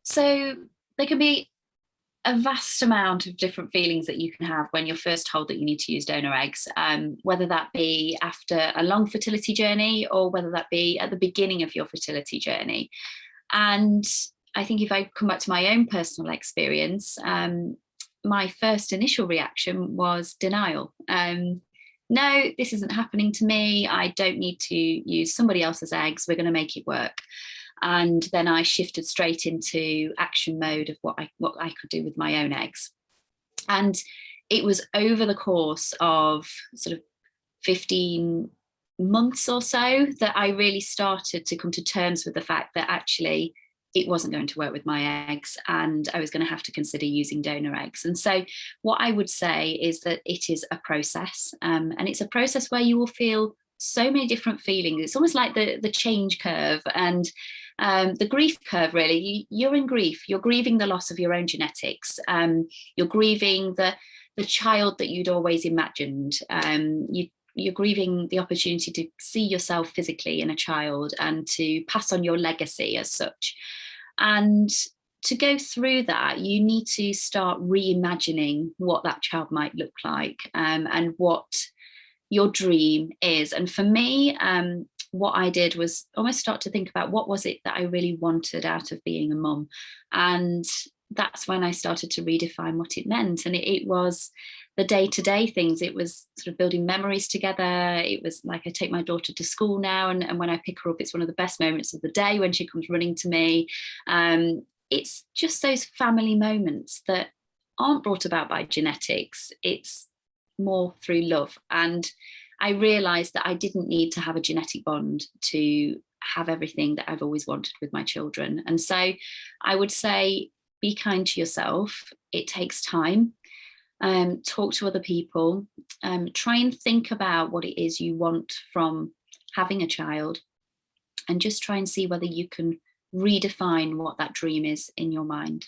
So there can be a vast amount of different feelings that you can have when you're first told that you need to use donor eggs, whether that be after a long fertility journey or whether that be at the beginning of your fertility journey. And I think if I come back to my own personal experience, my first initial reaction was denial. No, this isn't happening to me. I don't need to use somebody else's eggs. We're going to make it work. And then I shifted straight into action mode of what I could do with my own eggs. And it was over the course of sort of 15 months or so that I really started to come to terms with the fact that actually it wasn't going to work with my eggs and I was going to have to consider using donor eggs. And so what I would say is that it is a process, and it's a process where you will feel so many different feelings. It's almost like the change curve and the grief curve, really. You're in grief. You're grieving the loss of your own genetics. You're grieving the child that you'd always imagined. You're grieving the opportunity to see yourself physically in a child and to pass on your legacy as such. And to go through that, you need to start reimagining what that child might look like, and what your dream is. And for me, what I did was almost start to think about what was it that I really wanted out of being a mum. And that's when I started to redefine what it meant. And it was the day-to-day things. It was sort of building memories together. It was like I take my daughter to school now, and when I pick her up, it's one of the best moments of the day when she comes running to me. It's just those family moments that aren't brought about by genetics. It's more through love. And I realized that I didn't need to have a genetic bond to have everything that I've always wanted with my children. And so I would say, be kind to yourself. It takes time. Talk to other people. Try and think about what it is you want from having a child, and just try and see whether you can redefine what that dream is in your mind.